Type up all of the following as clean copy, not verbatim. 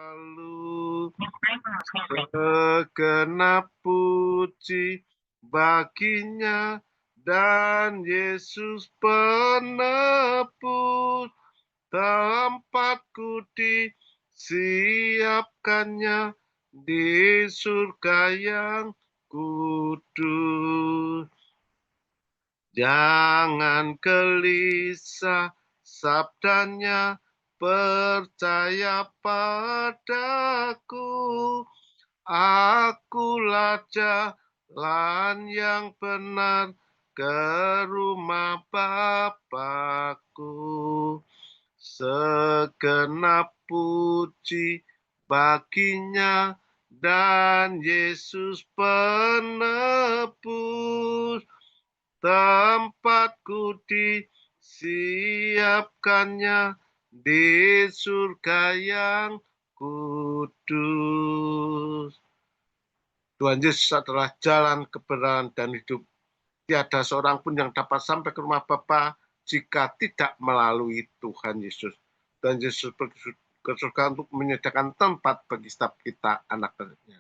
Lalu segenap puji baginya dan Yesus penebus tempatku disiapkannya di surga yang kudus. Jangan gelisah, sabdanya percaya padaku. Akulah jalan yang benar ke rumah Bapakku. Segenap puji baginya dan Yesus penebus tempatku disiapkannya di surga yang kudus. Tuhan Yesus adalah jalan, kebenaran, dan hidup. Tiada seorang pun yang dapat sampai ke rumah Bapa jika tidak melalui Tuhan Yesus. Tuhan Yesus pergi ke surga untuk menyediakan tempat bagi setiap kita anak-anaknya.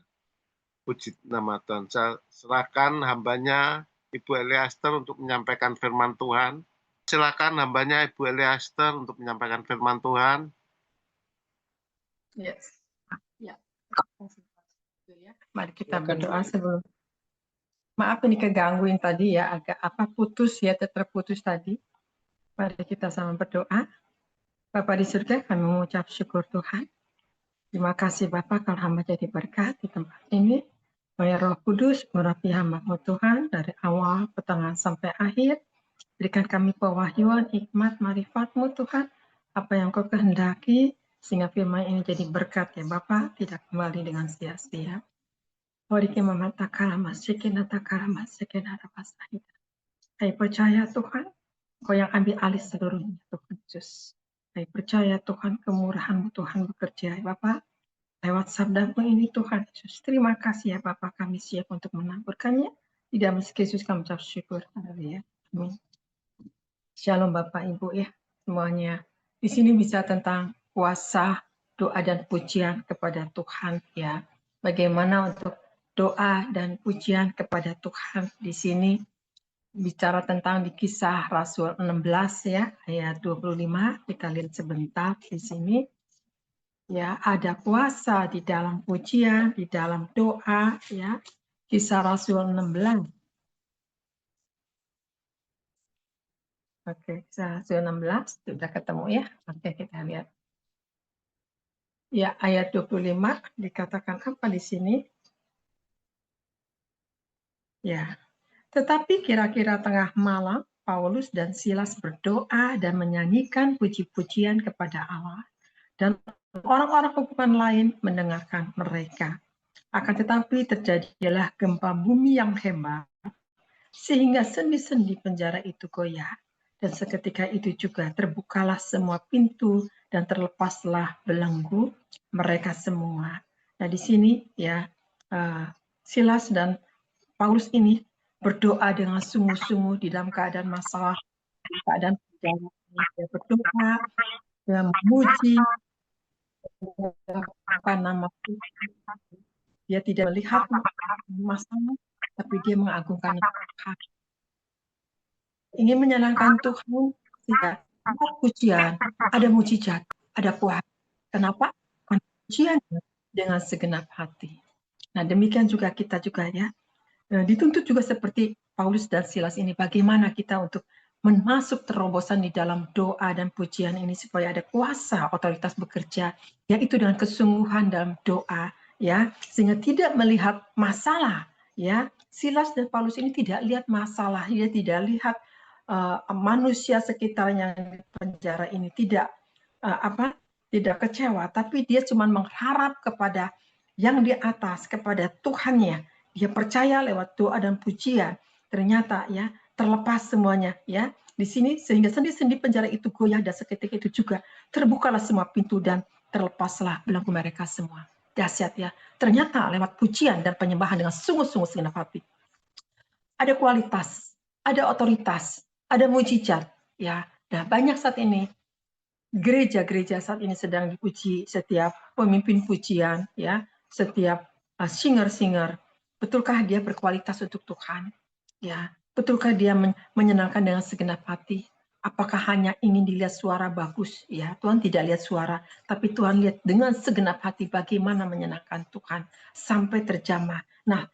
Puji nama Tuhan. Saya serahkan hambanya Ibu Eliaster untuk menyampaikan firman Tuhan. Silakan hambanya Ibu Eliaster untuk menyampaikan firman Tuhan. Yes. Ya. Mari kita berdoa sebelum. Maaf ini kegangguin tadi ya, agak putus ya, terputus tadi. Mari kita sama berdoa. Bapa di surga, kami mengucap syukur Tuhan. Terima kasih Bapak kalau hamba jadi berkat di tempat ini. Ya Roh Kudus, merapi hamba-Mu Tuhan dari awal, pertengahan sampai akhir. Berikan kami pewahyuan, hikmat, marifat-Mu Tuhan. Apa yang Kau kehendaki, sehingga firman ini jadi berkat ya Bapak, tidak kembali dengan sia-sia. Saya percaya Tuhan, Kau yang ambil alih seluruhnya Tuhan Yesus. Saya percaya Tuhan, kemurahan-Mu Tuhan bekerja ya Bapak. Lewat sabda-Mu ini Tuhan Yesus. Terima kasih ya Bapak, kami siap untuk menaburkannya. Di dalam Yesus kami ucap syukur. Haleluya. Amin. Shalom Bapak Ibu ya semuanya. Di sini bisa tentang puasa, doa dan pujian kepada Tuhan ya. Bagaimana untuk doa dan pujian kepada Tuhan di sini bicara tentang di Kisah Rasul 16 ya ayat 25. Kita lihat sebentar di sini. Ya, ada puasa di dalam pujian, di dalam doa ya. Kisah Rasul 16. Oke, Kisah Rasul 16 sudah ketemu ya. Oke, kita lihat. Ya, ayat 25 dikatakan apa di sini? Ya. Tetapi kira-kira tengah malam Paulus dan Silas berdoa dan menyanyikan puji-pujian kepada Allah, dan orang-orang kumpulan lain mendengarkan mereka. Akan tetapi terjadilah gempa bumi yang hebat, sehingga sendi-sendi penjara itu goyah. Dan seketika itu juga terbukalah semua pintu dan terlepaslah belenggu mereka semua. Nah di sini ya Silas dan Paulus ini berdoa dengan sungguh-sungguh di dalam keadaan masalah, keadaan penjara. Dia berdoa, dia memuji, apa nama, dia tidak melihat masalah, tapi dia mengagungkan Tuhan. Ingin menyenangkan Tuhan, tidak ada pujian, ada mujizat, ada puasa. Kenapa? Karena pujian dengan segenap hati. Nah demikian juga kita juga ya. Dituntut juga seperti Paulus dan Silas ini, bagaimana kita untuk masuk terobosan di dalam doa dan pujian ini supaya ada kuasa otoritas bekerja, yaitu dengan kesungguhan dalam doa, ya, sehingga tidak melihat masalah, ya. Silas dan Paulus ini tidak lihat masalah, dia tidak lihat manusia sekitarnya di penjara ini tidak tidak kecewa, tapi dia cuma mengharap kepada yang di atas, kepada Tuhannya. Dia percaya lewat doa dan pujian, ternyata ya terlepas semuanya ya di sini, sehingga sendi-sendi penjara itu goyah, dan seketika itu juga terbukalah semua pintu dan terlepaslah belenggu mereka semua. Dahsyat ya, ternyata lewat pujian dan penyembahan dengan sungguh-sungguh segenap hati ada kualitas, ada otoritas, ada mujizat ya. Nah banyak saat ini gereja-gereja saat ini sedang dipuji, setiap pemimpin pujian, ya, setiap singer-singer, betulkah dia berkualitas untuk Tuhan? Ya, betulkah dia menyenangkan dengan segenap hati? Apakah hanya ingin dilihat suara bagus? Ya, Tuhan tidak lihat suara, tapi Tuhan lihat dengan segenap hati bagaimana menyenangkan Tuhan sampai terjamah. Nah,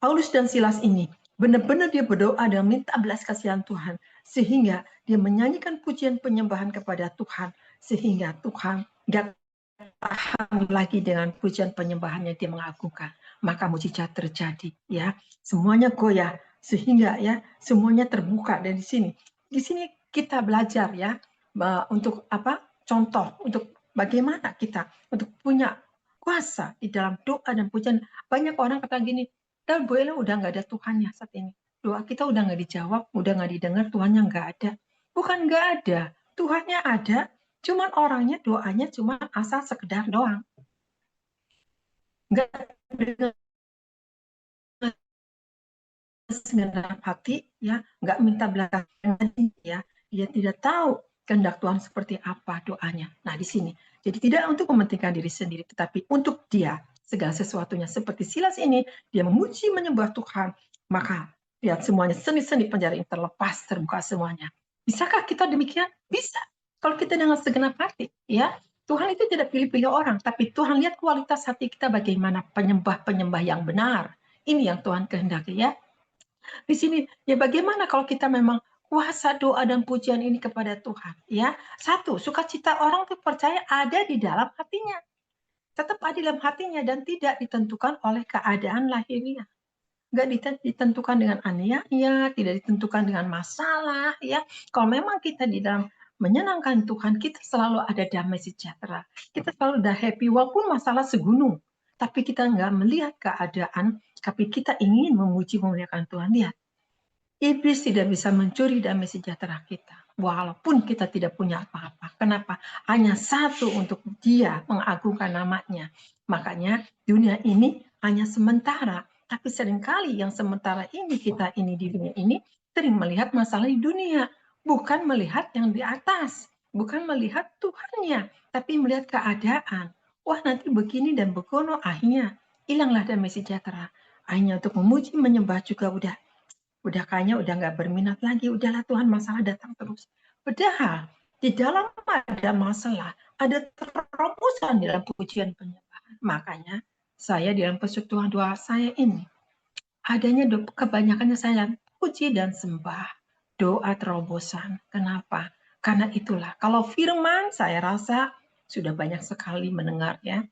Paulus dan Silas ini benar-benar dia berdoa dan minta belas kasihan Tuhan, sehingga dia menyanyikan pujian penyembahan kepada Tuhan, sehingga Tuhan gak tahan lagi dengan pujian penyembahannya, dia mengagungkan, maka mujizat terjadi, ya, semuanya goyah, sehingga ya semuanya terbuka. Dan di sini kita belajar, ya, untuk apa, contoh untuk bagaimana kita untuk punya kuasa di dalam doa dan pujian. Banyak orang kata gini, dan boleh udah nggak ada Tuhannya saat ini, doa kita udah nggak dijawab, udah nggak didengar, Tuhannya nggak ada. Bukan nggak ada, Tuhannya ada, cuman orangnya doanya cuma asal sekedar doang, nggak dengan segenap hati, ya, nggak minta belakangan, ya, dia tidak tahu kehendak Tuhan seperti apa doanya. Nah, di sini jadi tidak untuk mementingkan diri sendiri, tetapi untuk dia segala sesuatunya. Seperti Silas ini, dia memuji menyembah Tuhan, maka lihat semuanya, seni-seni penjara ini terlepas, terbuka semuanya. Bisakah kita demikian? Bisa. Kalau kita dengan segenap hati, ya, Tuhan itu tidak pilih-pilih orang, tapi Tuhan lihat kualitas hati kita bagaimana, penyembah-penyembah yang benar. Ini yang Tuhan kehendaki, ya. Di sini, ya, bagaimana kalau kita memang kuasa doa dan pujian ini kepada Tuhan, ya. Satu, sukacita orang tuh percaya ada di dalam hatinya. Tetap ada di dalam hatinya dan tidak ditentukan oleh keadaan lahiriah. Nggak ditentukan dengan aniaya, tidak ditentukan dengan masalah, ya. Kalau memang kita di dalam menyenangkan Tuhan, kita selalu ada damai sejahtera. Kita selalu ada happy, walaupun masalah segunung. Tapi kita nggak melihat keadaan, tapi kita ingin memuji memuliakan Tuhan. Lihat, iblis tidak bisa mencuri damai sejahtera kita, walaupun kita tidak punya apa-apa. Kenapa? Hanya satu, untuk dia mengagungkan namanya. Makanya dunia ini hanya sementara, tapi seringkali yang sementara ini, kita ini di dunia ini, sering melihat masalah di dunia, bukan melihat yang di atas, bukan melihat Tuhannya, tapi melihat keadaan. Wah, nanti begini dan begono, akhirnya hilanglah damai sejahtera. Akhirnya untuk memuji, menyembah juga udah kayaknya udah nggak berminat lagi, udahlah Tuhan, masalah datang terus. Padahal di dalam ada masalah, ada terobosan dalam pujian penyembahan. Makanya saya di dalam persekutuan doa saya ini, adanya kebanyakannya saya puji dan sembah, doa terobosan. Kenapa? Karena itulah, kalau firman saya rasa sudah banyak sekali mendengar, ya,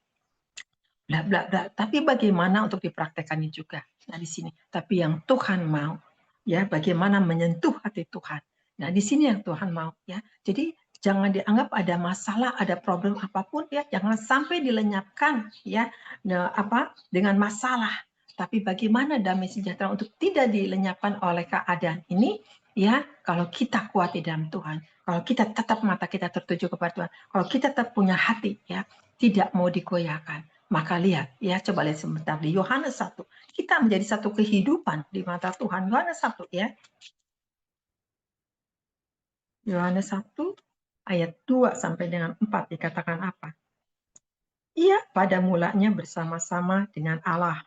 bla bla bla. Tapi bagaimana untuk dipraktekannya juga? Nah, di sini. Tapi yang Tuhan mau, ya, bagaimana menyentuh hati Tuhan. Nah, di sini yang Tuhan mau, ya. Jadi jangan dianggap ada masalah, ada problem apapun, ya, jangan sampai dilenyapkan, ya, dengan masalah. Tapi bagaimana damai sejahtera untuk tidak dilenyapkan oleh keadaan ini, ya, kalau kita kuat di dalam Tuhan, kalau kita tetap mata kita tertuju kepada Tuhan, kalau kita tetap punya hati, ya, tidak mau digoyahkan. Maka lihat, ya, coba lihat sebentar di Yohanes 1. Kita menjadi satu kehidupan di mata Tuhan. Yohanes 1, ya. Yohanes 1 ayat 2 sampai dengan 4 dikatakan apa? Ia pada mulanya bersama-sama dengan Allah.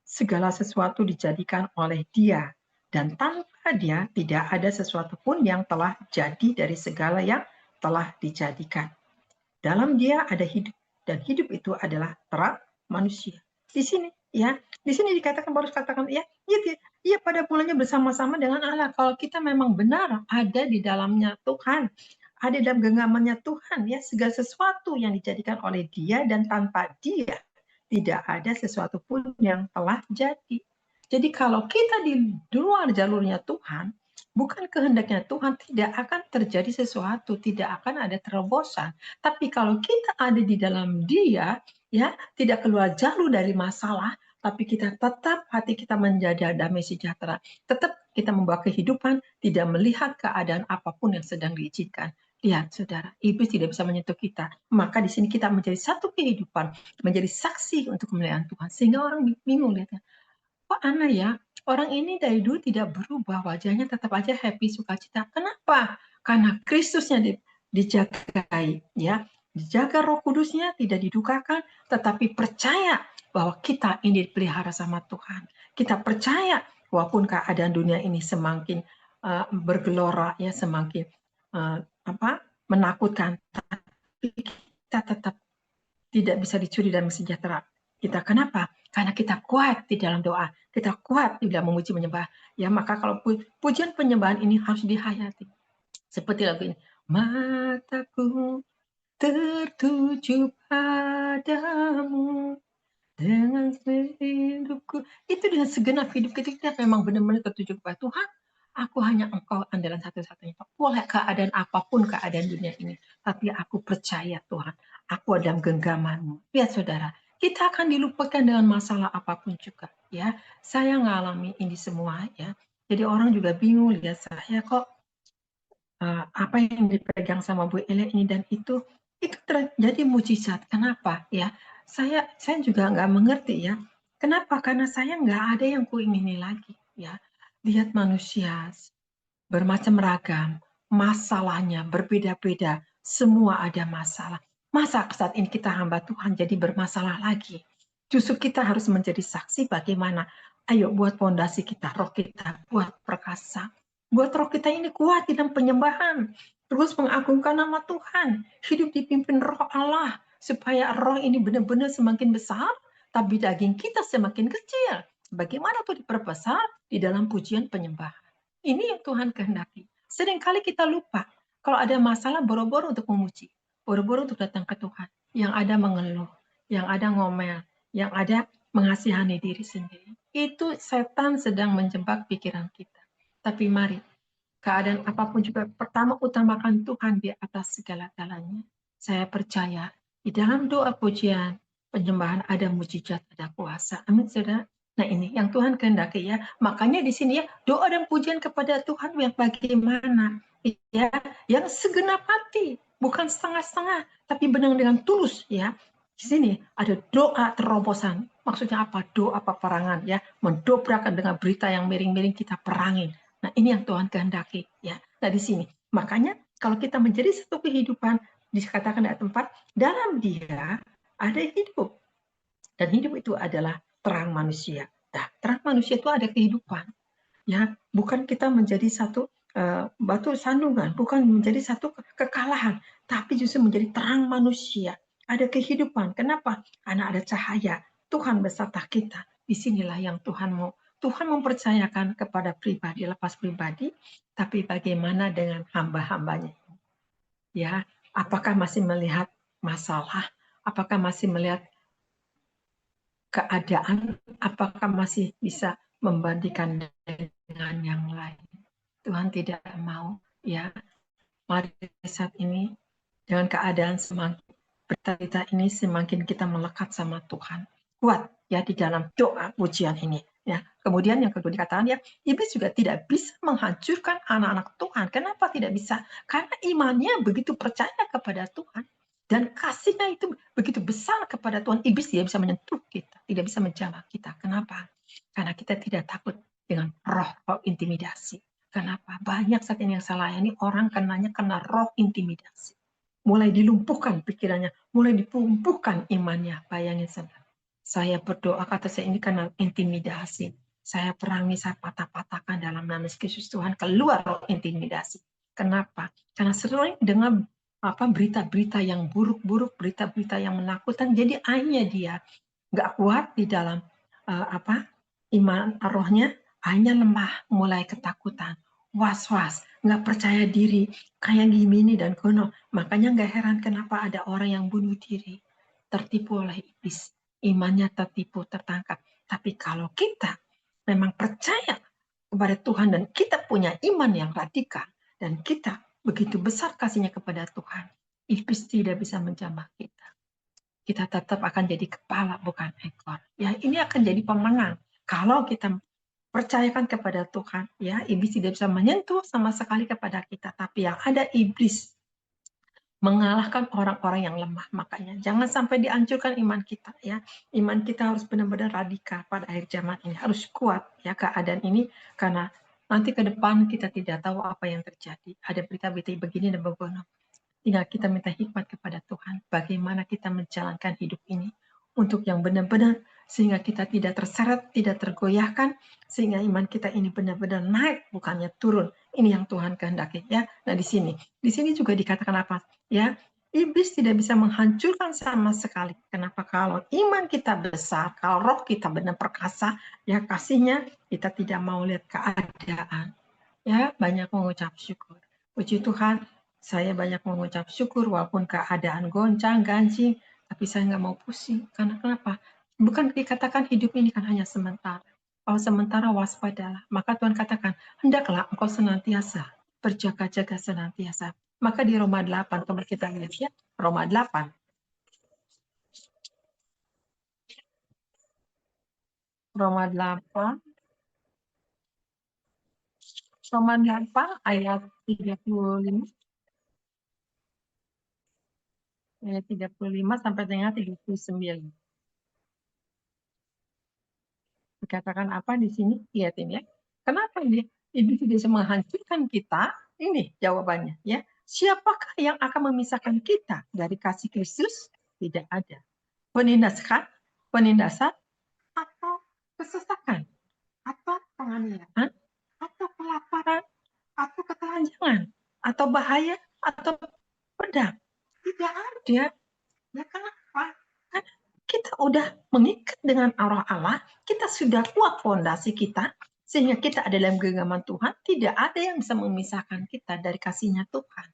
Segala sesuatu dijadikan oleh Dia, dan tanpa Dia tidak ada sesuatu pun yang telah jadi dari segala yang telah dijadikan. Dalam Dia ada hidup, dan hidup itu adalah terang manusia. Di sini, ya, di sini dikatakan, baru katakan, ya, ia pada mulanya bersama-sama dengan Allah. Kalau kita memang benar ada di dalamnya Tuhan, ada dalam genggamannya Tuhan, ya, segala sesuatu yang dijadikan oleh Dia, dan tanpa Dia tidak ada sesuatu pun yang telah jadi. Jadi kalau kita di luar jalurnya Tuhan, bukan kehendaknya Tuhan, tidak akan terjadi sesuatu, tidak akan ada terobosan. Tapi kalau kita ada di dalam Dia, ya, tidak keluar jalur dari masalah, tapi kita tetap hati kita menjadi damai sejahtera, tetap kita membawa kehidupan, tidak melihat keadaan apapun yang sedang diizinkan. Lihat, saudara, iblis tidak bisa menyentuh kita. Maka di sini kita menjadi satu kehidupan, menjadi saksi untuk kemuliaan Tuhan. Sehingga orang bingung lihatnya, kok aneh ya, orang ini dari dulu tidak berubah, wajahnya tetap aja happy, sukacita. Kenapa? Karena Kristusnya dijagai, ya, dijaga Roh Kudusnya, tidak didukakan, tetapi percaya bahwa kita ini dipelihara sama Tuhan. Kita percaya walaupun keadaan dunia ini semakin bergelora, ya, semakin menakutkan, tapi kita tetap tidak bisa dicuri dan sejahtera kita. Kenapa? Karena kita kuat di dalam doa, kita kuat di dalam memuji menyembah. Ya, maka kalau pujian penyembahan ini harus dihayati. Seperti lagu ini. Mataku tertuju padamu dengan hidupku. Itu dengan segenap hidup kita memang benar-benar tertuju kepada Tuhan. Aku hanya Engkau andalan satu-satunya. Boleh keadaan apapun keadaan dunia ini, tapi aku percaya Tuhan. Aku dalam genggaman-Mu. Lihat saudara, kita akan dilupakan dengan masalah apapun juga. Ya, saya ngalami ini semua. Ya, jadi orang juga bingung lihat saya kok apa yang dipegang sama Bu Ele ini dan itu terjadi mujizat. Kenapa? Ya, saya juga nggak mengerti ya. Kenapa? Karena saya nggak ada yang kuingini lagi. Ya, lihat manusia bermacam ragam, masalahnya berbeda-beda, semua ada masalah. Masa saat ini kita hamba Tuhan jadi bermasalah lagi? Justru kita harus menjadi saksi bagaimana. Ayo buat fondasi kita, roh kita buat perkasa. Buat roh kita ini kuat di dalam penyembahan. Terus mengagungkan nama Tuhan. Hidup dipimpin roh Allah. Supaya roh ini benar-benar semakin besar, tapi daging kita semakin kecil. Bagaimana tuh diperbesar? Di dalam pujian penyembahan. Ini yang Tuhan kehendaki. Seringkali kita lupa. Kalau ada masalah, boro-boro untuk memuji. Boro-boro untuk datang ke Tuhan. Yang ada mengeluh. Yang ada ngomel. Yang ada mengasihani diri sendiri. Itu setan sedang menjebak pikiran kita. Tapi mari, keadaan apapun juga, pertama utamakan Tuhan di atas segala-galanya. Saya percaya di dalam doa pujian, penyembahan ada mujizat, ada kuasa. Amin, saudara. Nah, ini yang Tuhan kehendaki ya. Makanya di sini ya, doa dan pujian kepada Tuhan yang bagaimana? Ya, yang segenap hati, bukan setengah-setengah, tapi benar dengan tulus ya. Di sini ada doa terobosan. Maksudnya apa? Doa peperangan ya, mendobrakkan dengan berita yang miring-miring kita perangin. Nah, ini yang Tuhan kehendaki ya. Nah, di sini. Makanya kalau kita menjadi satu kehidupan, dikatakan ayat 4, dalam Dia ada hidup. Dan hidup itu adalah terang manusia. Nah, terang manusia itu ada kehidupan. Ya, bukan kita menjadi satu batu sandungan, bukan menjadi satu kekalahan, tapi justru menjadi terang manusia. Ada kehidupan. Kenapa? Karena ada cahaya. Tuhan beserta kita. Disinilah yang Tuhan mau. Tuhan mempercayakan kepada pribadi, lepas pribadi, tapi bagaimana dengan hamba-hambanya? Ya, apakah masih melihat masalah? Apakah masih melihat keadaan? Apakah masih bisa membandingkan dengan yang lain? Tuhan tidak mau, ya. Mari saat ini dengan keadaan semakin berita ini semakin kita melekat sama Tuhan. Kuat ya di dalam doa pujian ini. Ya, kemudian yang kedua dikatakan ya, iblis juga tidak bisa menghancurkan anak-anak Tuhan. Kenapa tidak bisa? Karena imannya begitu percaya kepada Tuhan dan kasihnya itu begitu besar kepada Tuhan. Iblis tidak bisa menyentuh kita, tidak bisa menjamah kita. Kenapa? Karena kita tidak takut dengan roh-roh intimidasi. Kenapa? Banyak saat ini yang saya layani orang kena roh intimidasi. Mulai dilumpuhkan pikirannya, mulai dilumpuhkan imannya. Bayangin saudara. Saya berdoa kata saya ini karena intimidasi. Saya perangi, saya patah-patahkan dalam nama Yesus Tuhan. Keluar roh intimidasi. Kenapa? Karena sering dengan berita-berita yang buruk-buruk, berita-berita yang menakutkan. Jadi hanya dia nggak kuat di dalam iman rohnya, hanya lemah, mulai ketakutan, was-was, nggak percaya diri, kayak gini dan kono. Makanya nggak heran kenapa ada orang yang bunuh diri, tertipu oleh iblis, imannya tertipu, tertangkap. Tapi kalau kita memang percaya kepada Tuhan dan kita punya iman yang radikal dan kita begitu besar kasihnya kepada Tuhan, iblis tidak bisa menjamah kita. Kita tetap akan jadi kepala, bukan ekor. Ya, ini akan jadi pemenang. Kalau kita percayakan kepada Tuhan, ya, iblis tidak bisa menyentuh sama sekali kepada kita, tapi yang ada iblis mengalahkan orang-orang yang lemah. Makanya jangan sampai dihancurkan iman kita, ya. Iman kita harus benar-benar radikal pada akhir zaman ini, harus kuat ya keadaan ini, karena nanti ke depan kita tidak tahu apa yang terjadi. Ada berita-berita begini dan begitu. Tinggal kita minta hikmat kepada Tuhan, bagaimana kita menjalankan hidup ini untuk yang benar-benar, sehingga kita tidak terseret, tidak tergoyahkan, sehingga iman kita ini benar-benar naik, bukannya turun. Ini yang Tuhan kehendaki, ya. Nah, di sini juga dikatakan apa? Ya, iblis tidak bisa menghancurkan sama sekali. Kenapa? Kalau iman kita besar, kalau roh kita benar perkasa, ya kasihnya, kita tidak mau lihat keadaan. Ya, banyak mengucap syukur. Puji Tuhan, saya banyak mengucap syukur walaupun keadaan goncang-ganjing, tapi saya nggak mau pusing. Karena kenapa? Bukan dikatakan hidup ini kan hanya sementara. Kalau sementara waspadalah, maka Tuhan katakan, hendaklah engkau senantiasa berjaga-jaga senantiasa. Maka di Roma 8, coba kita lihat ya, Roma 8. Roma 8 ayat 35. Ayat 35 sampai dengan 39. Dikatakan apa di sini? Lihatin ya. Kenapa ini? Iblis bisa menghancurkan kita? Ini jawabannya ya. Siapakah yang akan memisahkan kita dari kasih Kristus? Tidak ada. Penindasan, atau kesesakan, atau penganiayaan, atau kelaparan, atau ketelanjangan, atau bahaya, atau pedang. Tidak ada. Ya kenapa? Karena kita udah mengikat dengan arah Allah, kita sudah kuat fondasi kita, sehingga kita ada dalam genggaman Tuhan, tidak ada yang bisa memisahkan kita dari kasihnya Tuhan.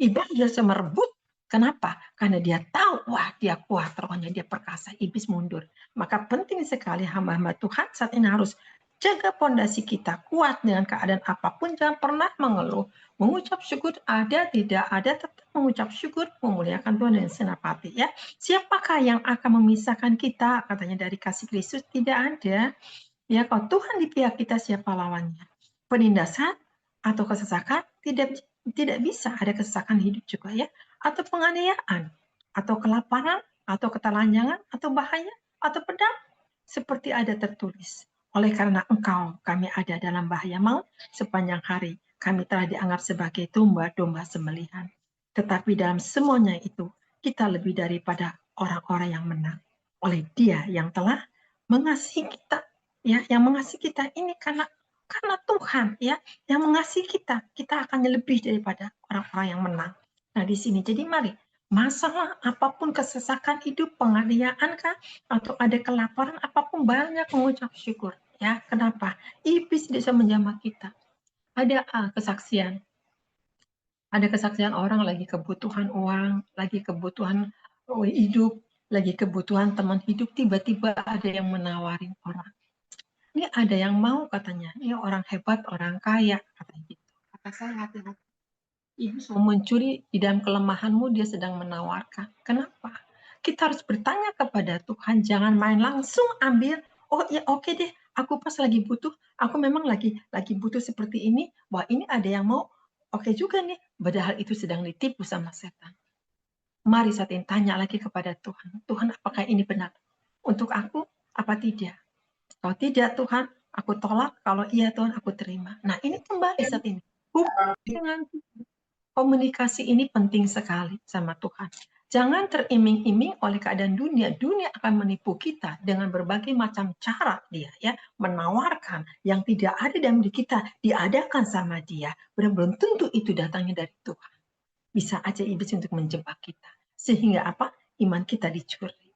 Iblis bisa merebut. Kenapa? Karena dia tahu, wah dia kuat, rohnya dia perkasa, iblis mundur. Maka penting sekali hamba-hamba Tuhan saat ini harus jaga fondasi kita kuat dengan keadaan apapun, jangan pernah mengeluh. Mengucap syukur ada, tidak ada, tetap mengucap syukur, memuliakan Tuhan dan senapati ya. Siapakah yang akan memisahkan kita? Katanya dari kasih Kristus, tidak ada. Ya, kalau Tuhan di pihak kita, siapa lawannya? Penindasan atau kesesakan tidak bisa, ada kesesakan hidup juga ya, atau penganiayaan, atau kelaparan, atau ketelanjangan, atau bahaya, atau pedang, seperti ada tertulis. Oleh karena engkau, kami ada dalam bahaya maut sepanjang hari. Kami telah dianggap sebagai domba-domba sembelihan. Tetapi dalam semuanya itu, kita lebih daripada orang-orang yang menang. Oleh Dia yang telah mengasihi kita, ya, yang mengasihi kita ini karena Tuhan, ya, yang mengasihi kita, kita akan lebih daripada orang-orang yang menang. Nah, di sini jadi mari, masalah apapun, kesesakan hidup, penganiayaan kah, atau ada kelaparan, apapun, banyak mengucap syukur. Ya, kenapa? Iblis bisa menjamah kita. Ada kesaksian. Ada kesaksian orang lagi kebutuhan uang, lagi kebutuhan hidup, lagi kebutuhan teman hidup, tiba-tiba ada yang menawarin orang. Ini ada yang mau katanya, ini orang hebat, orang kaya, katanya gitu. Kata saya, hati-hati. Ibu mau mencuri di dalam kelemahanmu, dia sedang menawarkan. Kenapa? Kita harus bertanya kepada Tuhan, jangan main langsung ambil. Oh ya oke deh, aku pas lagi butuh, aku memang lagi butuh seperti ini. Wah ini ada yang mau, oke juga nih. Padahal itu sedang ditipu sama setan. Mari saat ini tanya lagi kepada Tuhan. Tuhan apakah ini benar? Untuk aku apa tidak? Kalau tidak Tuhan, aku tolak. Kalau iya Tuhan, aku terima. Nah ini kembali saat ini. Dengan komunikasi ini penting sekali sama Tuhan. Jangan teriming-iming oleh keadaan dunia. Dunia akan menipu kita dengan berbagai macam cara dia ya menawarkan yang tidak ada dalam diri kita diadakan sama dia. Belum tentu itu datangnya dari Tuhan. Bisa aja iblis untuk menjebak kita. Sehingga apa? Iman kita dicuri.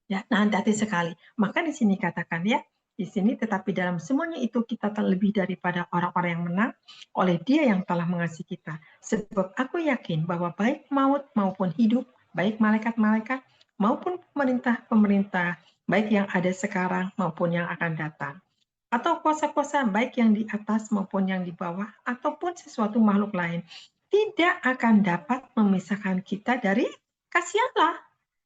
Ya, nah hati-hati sekali. Maka di sini katakan ya, di sini tetapi dalam semuanya itu kita lebih daripada orang-orang yang menang oleh Dia yang telah mengasihi kita. Sebab aku yakin bahwa baik maut maupun hidup, baik malaikat-malaikat maupun pemerintah-pemerintah, baik yang ada sekarang maupun yang akan datang, atau kuasa-kuasa baik yang di atas maupun yang di bawah, ataupun sesuatu makhluk lain, tidak akan dapat memisahkan kita dari kasih Allah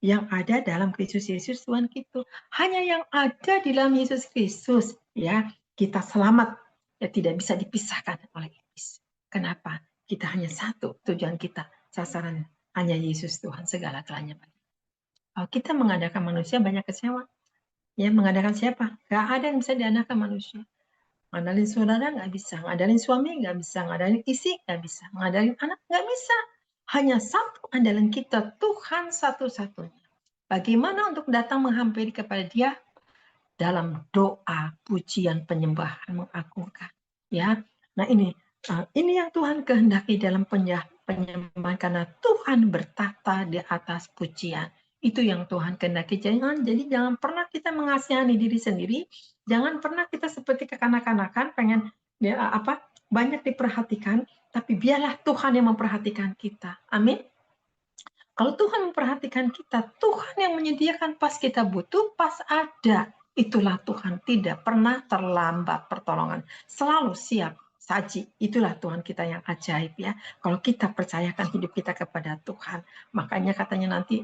yang ada dalam Kristus Yesus Tuhan kita. Hanya yang ada di dalam Yesus Kristus ya kita selamat, ya tidak bisa dipisahkan oleh iblis. Kenapa? Kita hanya satu tujuan kita, sasaran hanya Yesus Tuhan segala-galanya. Kalau kita mengadakan manusia banyak kecewa. Ya, mengadakan siapa? Gak ada yang bisa diandalkan manusia. Ngandalin saudara nggak bisa, ngandalin suami nggak bisa, ngandalin istri nggak bisa, ngandalin anak nggak bisa. hanya satu andalan kita, Tuhan satu-satunya. Bagaimana untuk datang menghampiri kepada Dia? Dalam doa, pujian, penyembahan, mengagungkan. Ya, nah ini yang Tuhan kehendaki dalam penyembahan, karena Tuhan bertata di atas pujian. Itu yang Tuhan kehendaki. Jadi jangan pernah kita mengasihani diri sendiri. Jangan pernah kita seperti kekanak-kanakan pengen banyak diperhatikan, tapi biarlah Tuhan yang memperhatikan kita. Amin. Kalau Tuhan memperhatikan kita, Tuhan yang menyediakan pas kita butuh, pas ada. Itulah Tuhan, tidak pernah terlambat pertolongan. Selalu siap, saji. Itulah Tuhan kita yang ajaib ya. Kalau kita percayakan hidup kita kepada Tuhan. Makanya katanya nanti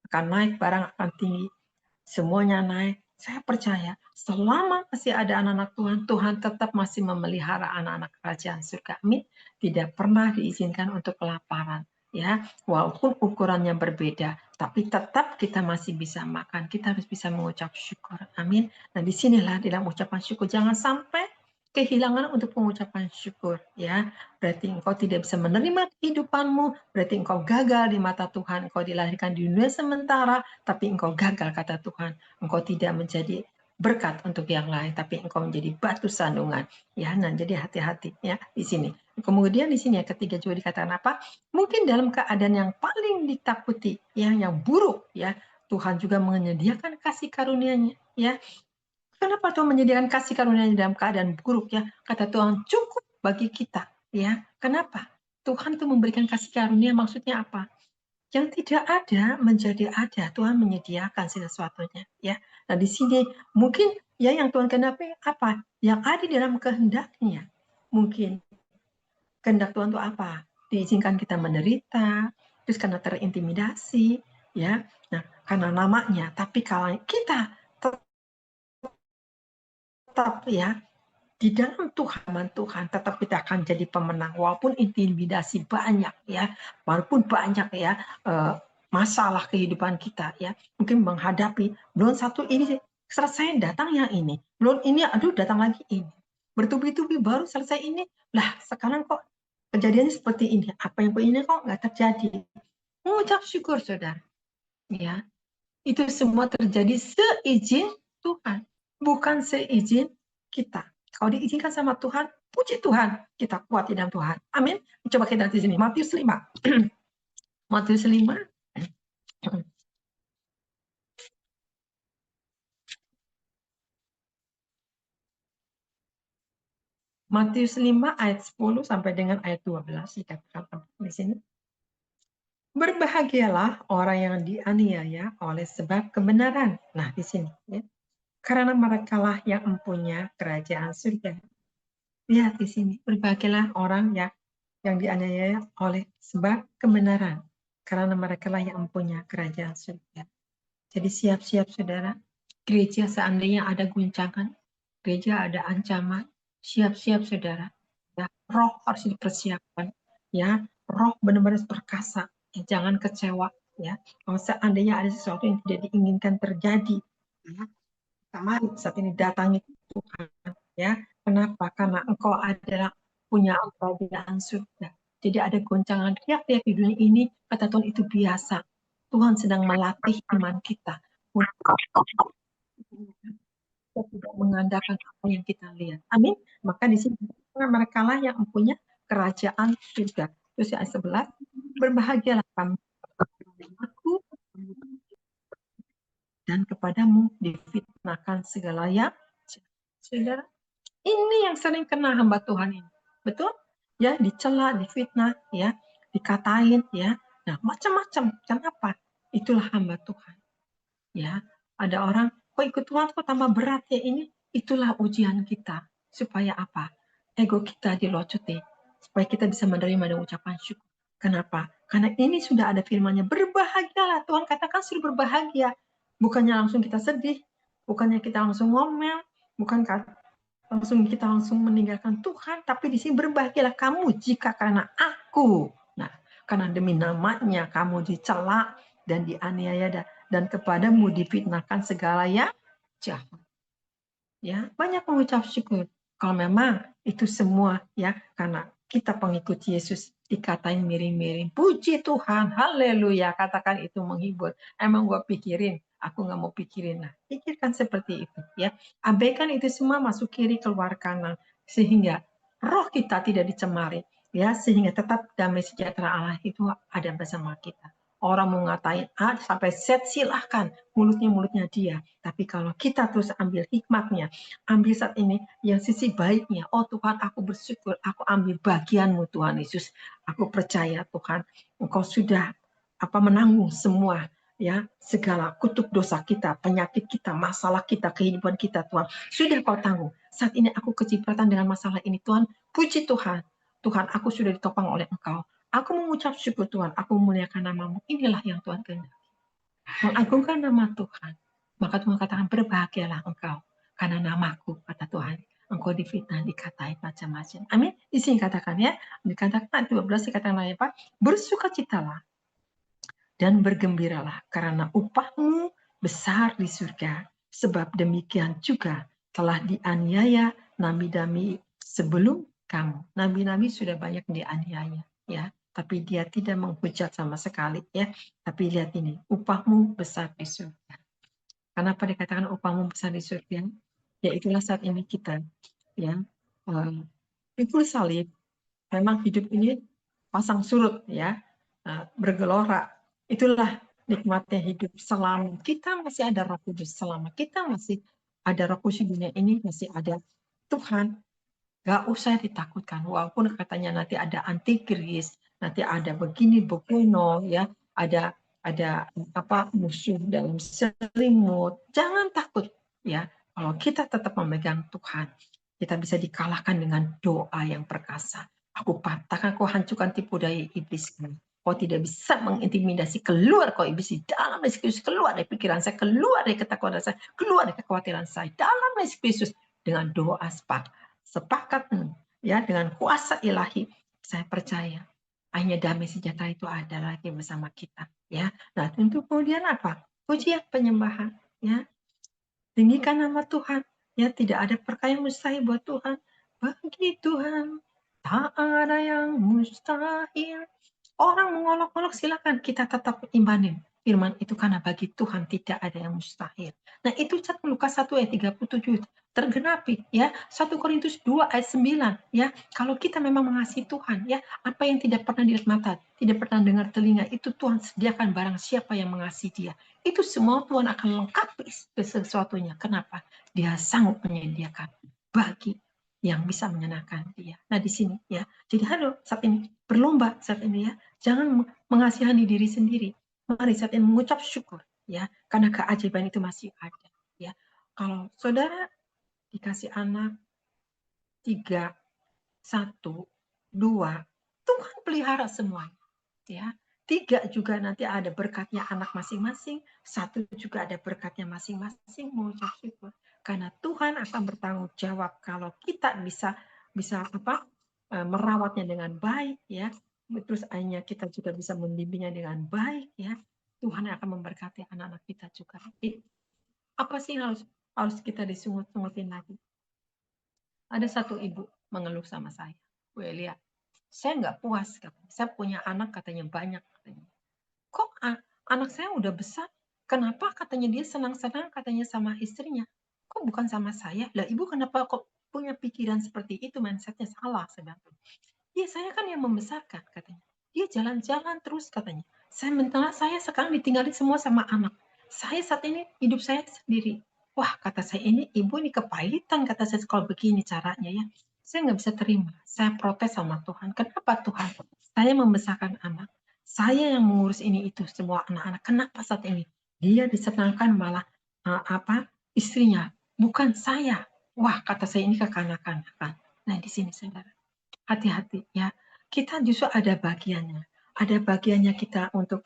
akan naik, barang akan tinggi. Semuanya naik. Saya percaya selama masih ada anak-anak Tuhan, Tuhan tetap masih memelihara anak-anak kerajaan surga. Amin. Tidak pernah diizinkan untuk kelaparan. Ya, walaupun ukurannya berbeda, tapi tetap kita masih bisa makan. Kita harus bisa mengucap syukur. Amin. Nah, disinilah dalam ucapan syukur, jangan sampai kehilangan untuk pengucapan syukur. Ya, berarti engkau tidak bisa menerima kehidupanmu, berarti engkau gagal di mata Tuhan. Engkau dilahirkan di dunia sementara, tapi engkau gagal kata Tuhan. Engkau tidak menjadi berkat untuk yang lain, tapi engkau menjadi batu sandungan. Ya, nah jadi hati-hati ya di sini. Kemudian di sini yang ketiga juga dikatakan apa? Mungkin dalam keadaan yang paling ditakuti, ya, yang buruk, ya, Tuhan juga menyediakan kasih karunia-Nya, ya. Kenapa Tuhan menyediakan kasih karunia-Nya dalam keadaan buruk, ya? Kata Tuhan cukup bagi kita, ya. Kenapa? Tuhan itu memberikan kasih karunia, maksudnya apa? Yang tidak ada menjadi ada. Tuhan menyediakan sesuatunya, ya. Nah, di sini mungkin ya yang Tuhan kehendaki apa? Yang ada dalam kehendaknya. Mungkin kehendak Tuhan itu apa? Diizinkan kita menderita, terus karena terintimidasi, ya. Nah, karena namanya, tapi kalau kita tetap ya di dalam Tuhan tetap kita akan jadi pemenang walaupun intimidasi banyak ya, walaupun banyak ya masalah kehidupan kita ya, mungkin menghadapi belum satu ini selesai datang yang ini, belum ini aduh datang lagi ini, bertubi-tubi baru selesai ini, lah sekarang kok kejadiannya seperti ini, apa yang ini kok nggak terjadi. Mengucap syukur saudara ya, itu semua terjadi seizin Tuhan, bukan seizin kita. Kalau diizinkan sama Tuhan, puji Tuhan, kita kuat di dalam Tuhan. Amin. Coba kita di sini, Matius 5. Matius 5. Matius 5 ayat 10 sampai dengan ayat 12 dikatakan di sini. Berbahagialah orang yang dianiaya oleh sebab kebenaran. Nah, di sini ya. Karena merekalah yang mempunyai kerajaan surga. Lihat di sini, berbahagialah orang yang dianiaya oleh sebab kebenaran, karena merekalah yang mempunyai kerajaan surga. Jadi siap-siap saudara, gereja seandainya ada guncangan, gereja ada ancaman, siap-siap saudara. Ya, roh harus dipersiapkan. Ya, roh benar-benar perkasa. Ya, jangan kecewa. Ya, kalau seandainya ada sesuatu yang tidak diinginkan terjadi, ya, mari saat ini datangi Tuhan. Ya, kenapa? Karena engkau adalah punya kerajaan surga. Jadi ada goncangan riak-riak di dunia ini, kata Tuhan itu biasa. Tuhan sedang melatih iman kita. Kita tidak mengandalkan apa yang kita lihat. Amin. Maka di sini mereka lah yang mempunyai kerajaan surga. Terus ayat 11, berbahagialah kamu aku dan kepadamu difitnahkan segala yang saudara. Ini yang sering kena hamba Tuhan ini. Betul? Ya, dicela, difitnah, ya, dikatain, ya. Nah, macam-macam. Kenapa? Itulah hamba Tuhan. Ya, ada orang, kok ikut Tuhan kok tambah berat ya ini? Itulah ujian kita. Supaya apa? Ego kita dilocoti. Supaya kita bisa menerima dan ucapan syukur. Kenapa? Karena ini sudah ada firman-Nya. Berbahagialah. Tuhan katakan suruh berbahagia. Bukannya langsung kita sedih. Bukannya kita langsung ngomel. Bukan kita langsung meninggalkan Tuhan, tapi di sini berbahagialah kamu jika karena aku. Nah, karena demi namanya kamu dicela dan dianiaya dan kepadamu difitnahkan segala yang jahat. Ya, banyak mengucap syukur. Kalau memang itu semua ya karena kita pengikut Yesus dikatain miring-miring. Puji Tuhan, haleluya, katakan itu menghibur. Emang gue pikirin, aku nggak mau pikirin. Nah, pikirkan seperti itu ya. Abaikan itu semua, masuk kiri keluar kanan, sehingga roh kita tidak dicemari ya, sehingga tetap damai sejahtera Allah itu ada bersama kita. Orang mau ngatain A sampai Z, silahkan, mulutnya dia. Tapi kalau kita terus ambil hikmatnya, ambil saat ini yang sisi baiknya, oh Tuhan, aku bersyukur, aku ambil bagian-Mu Tuhan Yesus. Aku percaya Tuhan, Engkau sudah menanggung semua ya, segala kutuk dosa kita, penyakit kita, masalah kita, kehidupan kita Tuhan. Sudah Kau tanggung. Saat ini aku kecipratan dengan masalah ini Tuhan. Puji Tuhan. Tuhan, aku sudah ditopang oleh Engkau. Aku mengucap syukur Tuhan, aku memuliakan nama-Mu. Inilah yang Tuhan kehendaki. Mengagungkan nama Tuhan. Maka Tuhan katakan, berbahagialah engkau. Karena namaku, kata Tuhan, engkau difitnah, dikatai macam-macam. Amin. Di sini katakan ya, dikatakan 12 dikatakan apa? Bersukacitalah dan bergembiralah karena upahmu besar di surga. Sebab demikian juga telah dianiaya nabi-nabi sebelum kamu. Nabi-nabi sudah banyak dianiaya, ya. Tapi dia tidak menghujat sama sekali, ya. Tapi lihat ini, upahmu besar di surga. Kenapa dikatakan upahmu besar di surga? Ya itulah saat ini kita, ya. Pikul salib, memang hidup ini pasang surut, ya, bergelora. Itulah nikmatnya hidup selama kita masih ada Roh Kudus, selama kita masih ada Roh Kudus di dunia ini, masih ada Tuhan. Gak usah ditakutkan, walaupun katanya nanti ada antikris, nanti ada begini begono, ya, ada musuh dalam selimut. Jangan takut, ya. Kalau kita tetap memegang Tuhan, kita bisa dikalahkan dengan doa yang perkasa. Aku patahkan, kau hancurkan tipu daya iblis. Kau tidak bisa mengintimidasi, keluar kau iblis di dalam Yesus Kristus, keluar dari pikiran saya, keluar dari ketakutan saya, keluar dari kekhawatiran saya, dalam Yesus Kristus, dengan doa sepakat ya, dengan kuasa ilahi. Saya percaya hanya damai sejahtera itu ada lagi bersama kita, ya. Nah, untuk kemudian apa? Pujian penyembahan, ya. Tinggikan nama Tuhan, ya. Tidak ada perkara yang mustahil buat Tuhan. Bagi Tuhan tak ada yang mustahil. Orang mengolok-olok, silakan, kita tetap imanin firman itu, karena bagi Tuhan tidak ada yang mustahil. Nah, itu Lukas 1 ayat 37 tergenapi, ya. 1 Korintus 2 ayat 9, ya. Kalau kita memang mengasihi Tuhan, ya, apa yang tidak pernah dilihat mata, tidak pernah dengar telinga, itu Tuhan sediakan barang siapa yang mengasihi Dia. Itu semua Tuhan akan lengkapi sesuatunya. Kenapa? Dia sanggup menyediakan bagi yang bisa menyenangkan Dia. Nah, di sini, ya. Jadi saat ini berlomba saat ini, ya. Jangan mengasihani diri sendiri. Mari saat ini mengucap syukur, ya, karena keajaiban itu masih ada, ya. Kalau saudara dikasih anak 3, 1, 2, Tuhan pelihara semuanya, ya. 3 juga nanti ada berkatnya anak masing-masing, 1 juga ada berkatnya masing-masing. Mengucap syukur karena Tuhan akan bertanggung jawab kalau kita bisa merawatnya dengan baik, ya. Terus akhirnya kita juga bisa membimbingnya dengan baik, ya. Tuhan akan memberkati anak-anak kita juga. Apa sih harus kita disungut-sungutin lagi? Ada satu ibu mengeluh sama saya, Bu Elia, saya nggak puas, katanya. Saya punya anak katanya banyak, katanya. Kok anak saya udah besar, kenapa katanya dia senang-senang katanya sama istrinya? Kok bukan sama saya? Lah ibu kenapa kok punya pikiran seperti itu, mindsetnya salah, saya bilang. Ya saya kan yang membesarkan, katanya. Dia jalan-jalan terus, katanya. Saya sekarang ditinggalin semua sama anak. Saya saat ini hidup saya sendiri. Wah, kata saya, ini ibu ini kepahitan, kata saya, kalau begini caranya, ya. Saya nggak bisa terima. Saya protes sama Tuhan. Kenapa Tuhan? Saya membesarkan anak. Saya yang mengurus ini itu semua anak-anak. Kenapa saat ini dia disenangkan malah istrinya, bukan saya? Wah, kata saya, ini kekanak-kanakan. Nah, di sini saudara, hati-hati, ya. Kita justru ada bagiannya kita untuk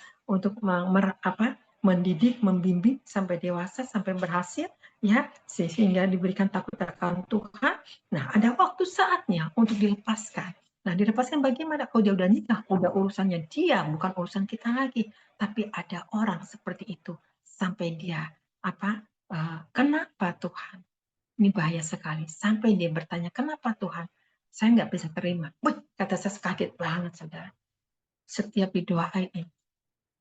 mendidik, membimbing sampai dewasa, sampai berhasil, ya, sehingga diberikan takut akan Tuhan. Nah, ada waktu saatnya untuk dilepaskan. Nah, dilepaskan bagaimana? Kalau dia udah nikah, udah urusannya dia, bukan urusan kita lagi. Tapi ada orang seperti itu sampai dia kenapa Tuhan? Ini bahaya sekali. Sampai dia bertanya, kenapa Tuhan? Saya nggak bisa terima. Kata saya kaget banget, saudara. Setiap didoain ini.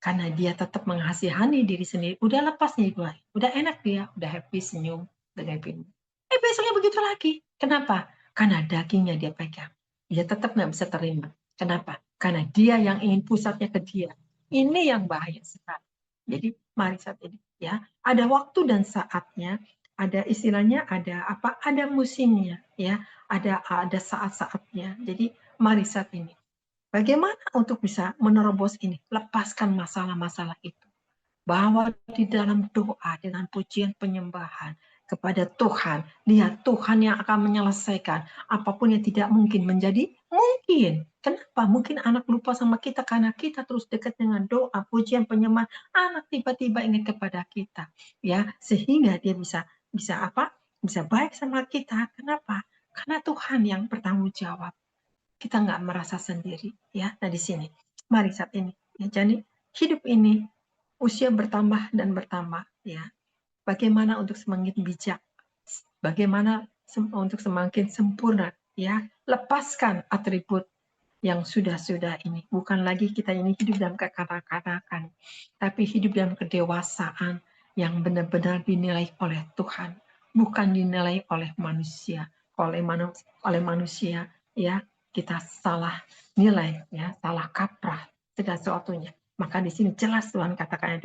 Karena dia tetap mengasihani diri sendiri. Udah lepas nih doa. Udah enak dia. Udah happy, senyum. Udah happy. Besoknya begitu lagi. Kenapa? Karena dagingnya dia pegang. Dia tetap nggak bisa terima. Kenapa? Karena dia yang ingin pusatnya ke dia. Ini yang bahaya sekali. Jadi mari saat ini ya, ada waktu dan saatnya, ada istilahnya, ada apa? Ada musimnya ya, ada saat-saatnya. Jadi mari saat ini. Bagaimana untuk bisa menerobos ini? Lepaskan masalah-masalah itu. Bahwa di dalam doa dengan pujian penyembahan kepada Tuhan, lihat Tuhan yang akan menyelesaikan apapun yang tidak mungkin menjadi mungkin. Kenapa? Mungkin anak lupa sama kita karena kita terus dekat dengan doa, pujian, penyembahan. Anak tiba-tiba ingat kepada kita, ya, sehingga dia bisa apa? Bisa baik sama kita. Kenapa? Karena Tuhan yang bertanggung jawab. Kita nggak merasa sendiri, ya. Nah di sini, mari saat ini, ya, jadi hidup ini usia bertambah dan bertambah, ya. Bagaimana untuk semakin bijak, bagaimana untuk semakin sempurna, ya. Lepaskan atribut yang sudah-sudah ini. Bukan lagi kita ini hidup dalam kekanak-kanakan, tapi hidup dalam kedewasaan yang benar-benar dinilai oleh Tuhan, bukan dinilai oleh manusia. Oleh manusia, ya, kita salah nilai, ya, salah kaprah segala sesuatunya. Maka di sini jelas Tuhan katakan,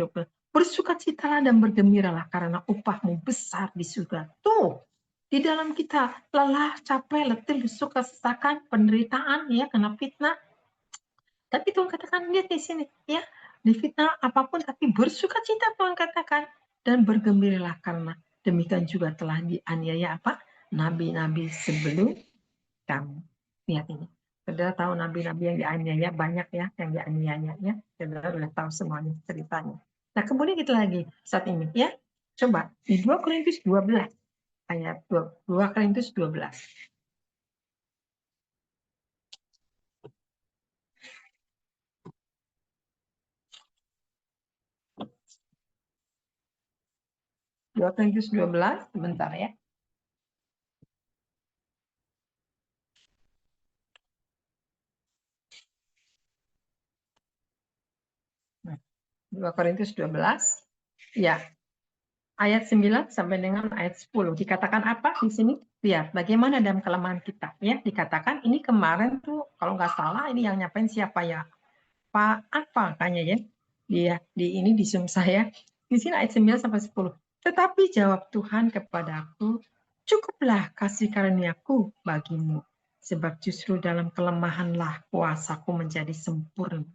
bersukacitalah dan bergembiralah karena upahmu besar di surga. Tuh, di dalam kita lelah, capek, letih, suka sesakan, penderitaan, ya, kena fitnah. Tapi Tuhan katakan, lihat di sini, ya, di fitnah apapun, tapi bersukacita Tuhan katakan, dan bergembiralah karena demikian juga telah dianiaya apa? Nabi-nabi sebelum kamu. Lihat ini. Saudara tahu nabi-nabi yang dianiaya, banyak ya yang dianiaya, ya. Saudara sudah tahu semuanya ceritanya. Nah, kemudian kita lagi saat ini, ya. Coba di 2 Korintus 12 ayat 2 Korintus 12. 2 Korintus 12, sebentar ya. Nah, 2 Korintus 12, ya, ayat 9 sampai dengan ayat 10. Dikatakan apa di sini? Lihat bagaimana dalam kelemahan kita. Ya, dikatakan ini kemarin tuh kalau nggak salah ini yang nyapain siapa ya? Pak apa kayaknya ya? Dia di Zoom saya. Di sini ayat 9 sampai 10. Tetapi jawab Tuhan kepadaku, cukuplah kasih karuniaku bagimu, sebab justru dalam kelemahanlah kuasaku menjadi sempurna.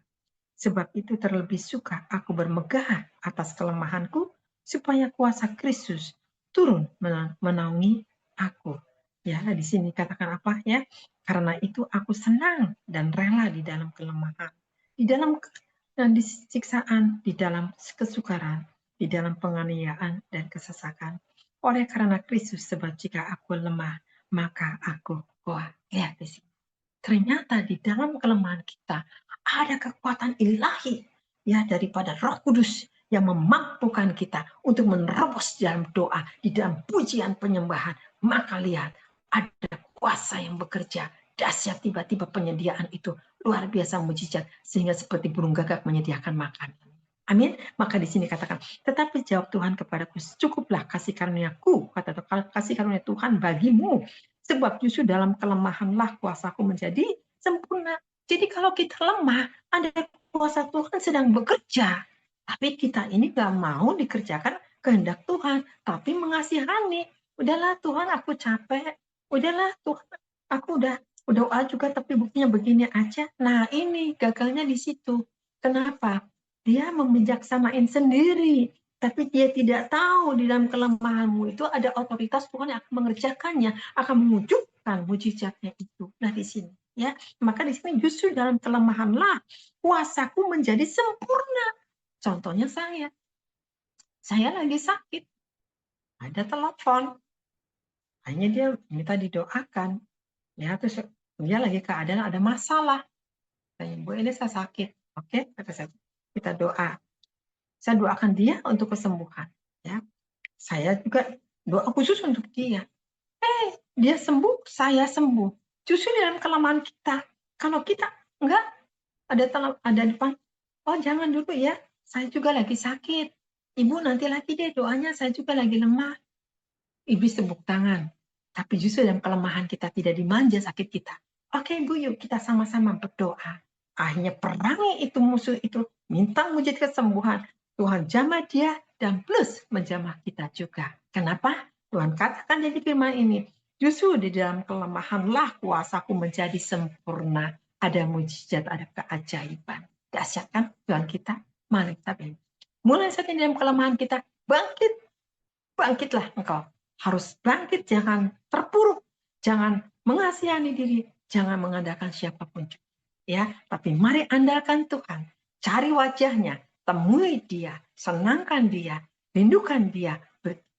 Sebab itu terlebih suka aku bermegah atas kelemahanku, supaya kuasa Kristus turun menaungi aku. Ya, di sini katakan apa ya? Karena itu aku senang dan rela di dalam kelemahan, di dalam siksaan, di dalam kesukaran, di dalam penganiayaan dan kesesakan. Oleh karena Kristus, sebab jika aku lemah, maka aku kuat. Lihat di sini. Ternyata di dalam kelemahan kita ada kekuatan ilahi ya daripada Roh Kudus yang memampukan kita untuk menerobos dalam doa, di dalam pujian penyembahan. Maka lihat, ada kuasa yang bekerja dahsyat, tiba-tiba penyediaan itu luar biasa mujizat sehingga seperti burung gagak menyediakan makan. Amin. Maka di sini katakan, tetapi jawab Tuhan kepadaku, cukuplah kasih karuniaku, kata kasih karunia Tuhan bagimu, sebab justru dalam kelemahanlah kuasaku menjadi sempurna. Jadi kalau kita lemah, ada kuasa Tuhan sedang bekerja. Tapi kita ini gak mau dikerjakan kehendak Tuhan, tapi mengasihani. Udahlah Tuhan, aku capek. Udahlah Tuhan, aku udah doa juga tapi buktinya begini aja. Nah ini gagalnya di situ. Kenapa? Dia membijaksanain sendiri. Tapi dia tidak tahu di dalam kelemahanmu itu ada otoritas Tuhan yang akan mengerjakannya, akan mewujudkan mujizatnya itu. Nah di sini, ya, maka di sini justru dalam kelemahanlah kuasaku menjadi sempurna. Contohnya saya lagi sakit, ada telepon, hanya dia minta didoakan, ya, terus dia lagi keadaan ada masalah, Bu ini saya sakit, oke, kata saya, kita doa. Saya doakan dia untuk kesembuhan. Ya, saya juga doa khusus untuk dia. Dia sembuh, saya sembuh. Justru dalam kelemahan kita. Kalau kita enggak ada depan, oh jangan dulu ya, saya juga lagi sakit. Ibu nanti lagi deh doanya, saya juga lagi lemah. Iblis tepuk tangan. Tapi justru dalam kelemahan kita tidak dimanja sakit kita. Oke Ibu, yuk kita sama-sama berdoa. Akhirnya perangi itu musuh itu, minta mujizat kesembuhan. Tuhan jamah dia dan plus menjamah kita juga. Kenapa? Tuhan katakan jadi firman ini, justru di dalam kelemahanlah kuasaku menjadi sempurna. Ada mujizat, ada keajaiban. Dahsyat kan Tuhan kita? Mari kita mulai saat ini dalam kelemahan kita, bangkitlah engkau. Harus bangkit, jangan terpuruk, jangan mengasihani diri, jangan mengandalkan siapapun juga. Ya, tapi mari andalkan Tuhan, cari wajahnya, temui dia, senangkan dia, rindukan dia,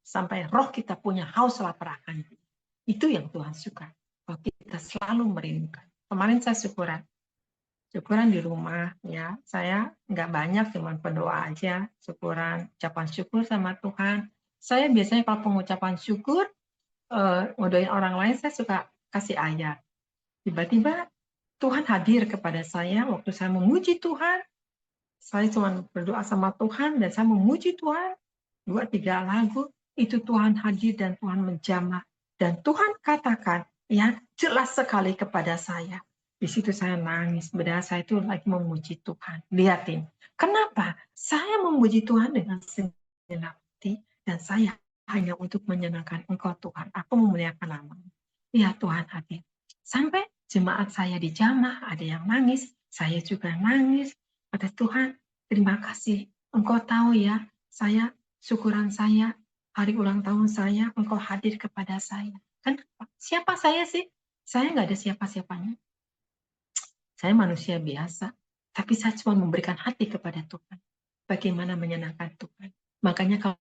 sampai roh kita punya haus lapar akan dia. Itu yang Tuhan suka. Kalau kita selalu merindukan. Kemarin saya syukuran di rumah, ya saya nggak banyak, cuma berdoa aja, syukuran, ucapan syukur sama Tuhan. Saya biasanya kalau pengucapan syukur, ngodoin orang lain, saya suka kasih ayat. Tiba-tiba Tuhan hadir kepada saya waktu saya memuji Tuhan. Saya cuma berdoa sama Tuhan dan saya memuji Tuhan. 2-3 lagu, itu Tuhan hadir dan Tuhan menjamah. Dan Tuhan katakan, ya jelas sekali kepada saya. Di situ saya nangis, padahal saya itu lagi memuji Tuhan. Lihatin, kenapa? Saya memuji Tuhan dengan segenap hati dan saya hanya untuk menyenangkan Engkau Tuhan. Aku memuliakan nama-Mu. Ya Tuhan hadir. Sampai jemaat saya dijamah, ada yang nangis, saya juga nangis. Kata Tuhan, terima kasih. Engkau tahu ya, saya syukuran saya, hari ulang tahun saya, Engkau hadir kepada saya. Kan siapa saya sih? Saya nggak ada siapa-siapanya. Saya manusia biasa, tapi saya cuma memberikan hati kepada Tuhan. Bagaimana menyenangkan Tuhan. Makanya kalau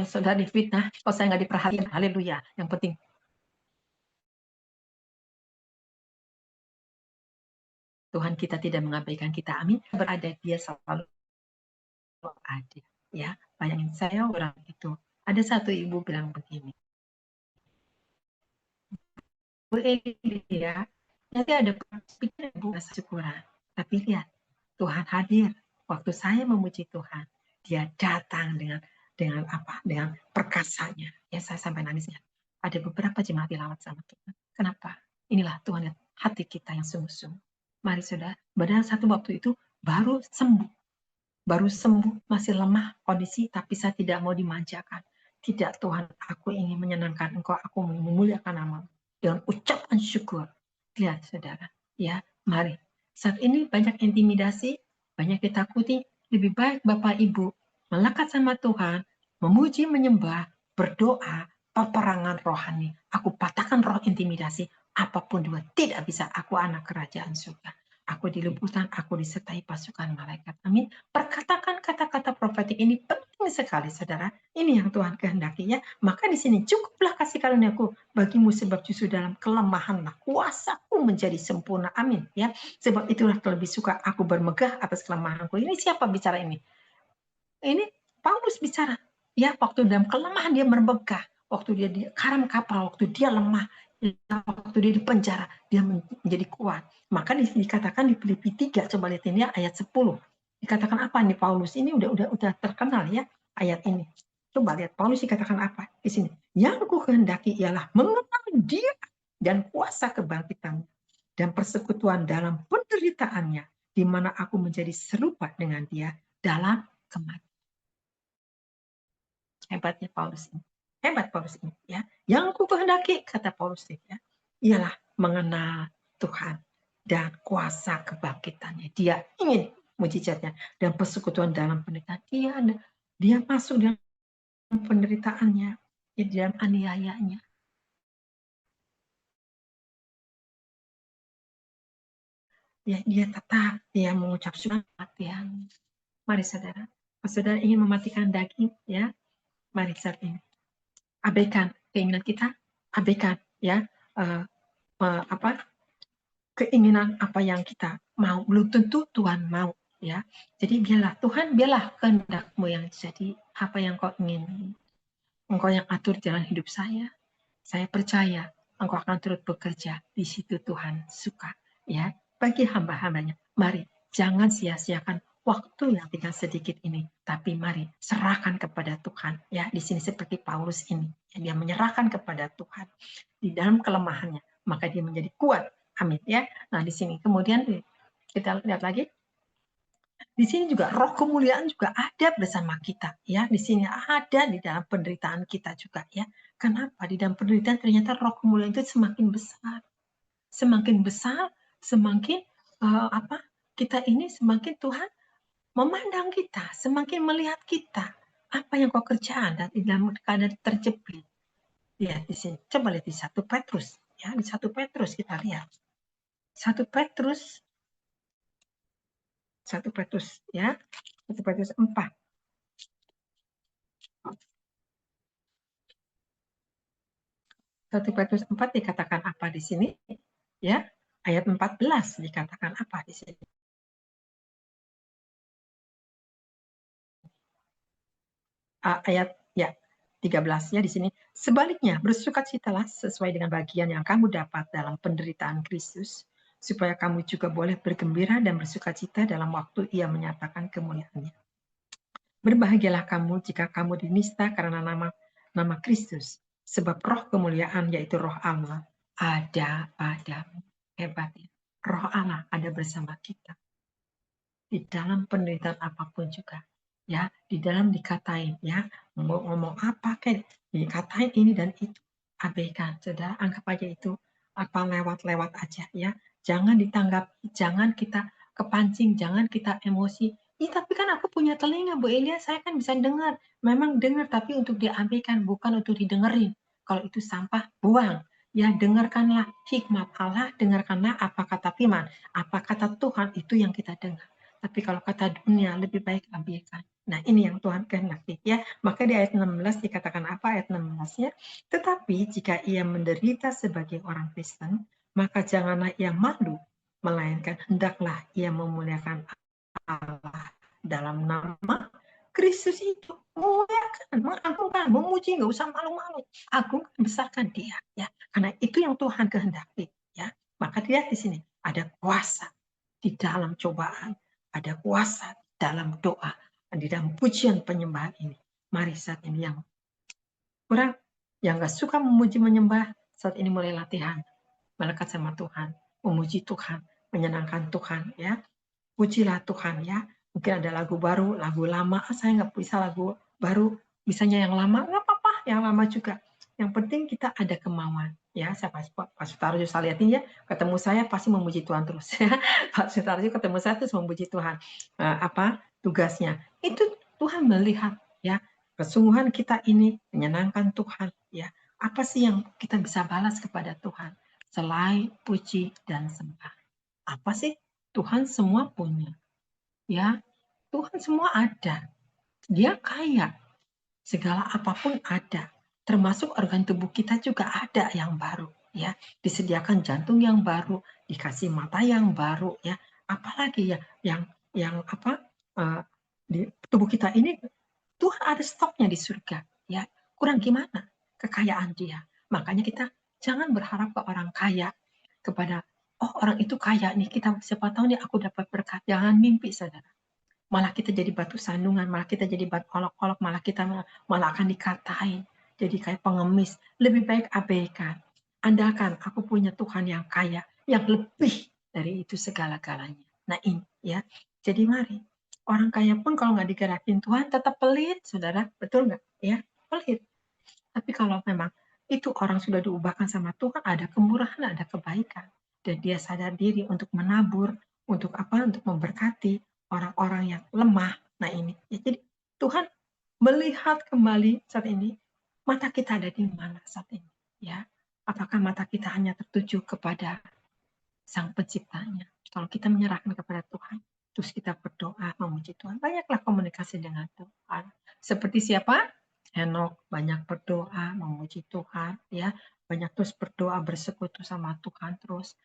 saudara difitnah, kalau saya nggak diperhatikan, haleluya. Yang penting Tuhan kita tidak mengabaikan kita, amin. Berada, dia selalu ada. Ya, bayangin saya orang itu. Ada satu ibu bilang begini, Bu Eli ya, nanti ada pikir Bu rasa syukuran. Tapi lihat, Tuhan hadir. Waktu saya memuji Tuhan, dia datang dengan apa? Dengan perkasanya. Ya, saya sampai nangisnya. Ada beberapa jemaat dilawat sama Tuhan. Kenapa? Inilah Tuhan lihat hati kita yang sungguh-sungguh. Mari saudara, padahal satu waktu itu baru sembuh. Baru sembuh, masih lemah kondisi, tapi saya tidak mau dimanjakan. Tidak Tuhan, aku ingin menyenangkan Engkau, aku memuliakan nama-Mu. Dengan ucapan syukur. Lihat saudara, ya mari. Saat ini banyak intimidasi, banyak ditakuti, lebih baik Bapak Ibu melekat sama Tuhan, memuji, menyembah, berdoa, peperangan rohani. Aku patahkan roh intimidasi, apapun juga tidak bisa aku anak kerajaan surga. Aku dilumpuhkan, aku disertai pasukan malaikat. Amin. Perkatakan kata-kata profetik ini penting sekali, saudara. Ini yang Tuhan kehendaki ya. Maka di sini cukuplah kasih karuniaku bagimu, sebab justru dalam kelemahanlah kuasaku menjadi sempurna. Amin ya. Sebab itulah lebih suka aku bermegah atas kelemahanku. Ini siapa bicara ini? Ini Paulus bicara. Ya, waktu dalam kelemahan dia bermegah. Waktu dia di karam kapal, waktu dia lemah, waktu dia di penjara, dia menjadi kuat. Maka dikatakan di Filipi 3, coba lihat ini ya, ayat 10. Dikatakan apa nih Paulus? Ini udah terkenal ya ayat ini. Coba lihat Paulus dikatakan apa di sini. Yang ku kehendaki ialah mengenal dia dan kuasa kebangkitan dan persekutuan dalam penderitaannya, di mana aku menjadi serupa dengan dia dalam kematian. Hebatnya Paulus ini. Hebat Paulus ini ya. Yang ku kehendaki, kata Paulus ya, ialah mengenal Tuhan dan kuasa kebangkitannya. Dia ingin mujizatnya dan persekutuan dalam penderitaan. Dia masuk dalam penderitaannya, di dalam aniayanya. Ya, dia tetap dia mengucap syukur kematian. Mari saudara, saudara ingin mematikan daging ya, mari saat ini abaikan keinginan kita, abaikan ya keinginan apa yang kita mau, belum tentu Tuhan mau ya. Jadi biarlah Tuhan, biarlah kehendak-Mu yang jadi apa yang Kau ingin. Engkau yang atur jalan hidup saya. Saya percaya Engkau akan turut bekerja di situ Tuhan suka. Ya, bagi hamba-hambanya, mari jangan sia-siakan waktu yang tinggal sedikit ini, tapi mari serahkan kepada Tuhan. Ya, di sini seperti Paulus ini, dia menyerahkan kepada Tuhan di dalam kelemahannya, maka dia menjadi kuat. Amin ya. Nah, di sini kemudian kita lihat lagi. Di sini juga roh kemuliaan juga ada bersama kita ya. Di sini ada di dalam penderitaan kita juga ya. Kenapa? Di dalam penderitaan ternyata roh kemuliaan itu semakin besar. Semakin besar, semakin kita ini semakin Tuhan memandang kita, semakin melihat kita. Apa yang kau kerjakan dan di dalam keadaan terjepit. Lihat di sini. Coba lihat di 1 Petrus ya, di 1 Petrus kita lihat. 1 Petrus ya. 1 Petrus 4. 1 Petrus 4 dikatakan apa di sini? Ya, ayat 14 dikatakan apa di sini? Ayat ya 13-nya di sini. Sebaliknya, bersukacitalah sesuai dengan bagian yang kamu dapat dalam penderitaan Kristus, supaya kamu juga boleh bergembira dan bersukacita dalam waktu Ia menyatakan kemuliaannya. Berbahagialah kamu jika kamu dinista karena nama Kristus, sebab roh kemuliaan yaitu roh Allah ada padamu. Hebat ya. Roh Allah ada bersama kita di dalam penderitaan apapun juga ya, di dalam dikatain ya, mau ngomong apa kayak dikatain ini dan itu, abaikan, saudara, anggap aja itu apa lewat-lewat aja ya, jangan ditanggapi, jangan kita kepancing, jangan kita emosi. Tapi kan aku punya telinga Bu Elia, saya kan bisa dengar. Memang dengar, tapi untuk diabaikan, bukan untuk didengerin. Kalau itu sampah, buang. Ya, dengarkanlah hikmat Allah, dengarkanlah apa kata firman, apa kata Tuhan, itu yang kita dengar. Tapi kalau kata dunia lebih baik abaikan. Nah, ini yang Tuhan kehendaki ya. Maka di ayat 16 dikatakan apa ayat 16-nya? Tetapi jika ia menderita sebagai orang Kristen, maka janganlah ia malu, melainkan hendaklah ia memuliakan Allah dalam nama Kristus itu. Muliakan, mengagungkan, memuji, nggak usah malu-malu. Agungkan, besarkan dia ya. Karena itu yang Tuhan kehendaki ya. Maka dilihat di sini ada kuasa di dalam cobaan, ada kuasa dalam doa, di dalam pujian penyembahan ini. Mari saat ini yang kurang, yang gak suka memuji menyembah, saat ini mulai latihan. Melekat sama Tuhan, memuji Tuhan, menyenangkan Tuhan ya. Pujilah Tuhan ya. Mungkin ada lagu baru, lagu lama, saya nggak bisa lagu baru, misalnya yang lama, nggak apa-apa, yang lama juga. Yang penting kita ada kemauan. Ya, saya Pak Sutarjo saya lihatin ya, ketemu saya pasti memuji Tuhan terus. Pak Sutarjo ketemu saya terus memuji Tuhan. Apa tugasnya? Itu Tuhan melihat ya, kesungguhan kita ini menyenangkan Tuhan ya. Apa sih yang kita bisa balas kepada Tuhan selain puji dan sembah? Apa sih? Tuhan semua punya. Ya, Tuhan semua ada. Dia kaya. Segala apapun ada. Termasuk organ tubuh kita juga ada yang baru, ya. Disediakan jantung yang baru, dikasih mata yang baru, ya. Apalagi ya yang apa? Di tubuh kita ini Tuhan ada stoknya di surga, ya. Kurang gimana kekayaan dia? Makanya kita jangan berharap ke orang kaya, kepada orang itu kaya nih, kita siapa tahu nih aku dapat berkat. Jangan mimpi, saudara. Malah kita jadi batu sandungan, malah kita jadi batu olok-olok, malah akan dikatain jadi kayak pengemis. Lebih baik abaikan. Andalkan aku punya Tuhan yang kaya, yang lebih dari itu segala-galanya. Nah ini ya. Jadi mari, orang kaya pun kalau nggak digerakin Tuhan tetap pelit, saudara. Betul nggak? Ya, pelit. Tapi kalau memang itu orang sudah diubahkan sama Tuhan, ada kemurahan, ada kebaikan. Dan dia sadar diri untuk menabur, untuk apa? Untuk memberkati orang-orang yang lemah. Nah ini. Ya, jadi Tuhan melihat kembali saat ini, mata kita ada di mana saat ini? Ya, apakah mata kita hanya tertuju kepada Sang Penciptanya? Kalau kita menyerahkan kepada Tuhan, terus kita berdoa memuji Tuhan, banyaklah komunikasi dengan Tuhan. Seperti siapa? Henok banyak berdoa memuji Tuhan, ya, banyak terus berdoa bersekutu sama Tuhan terus.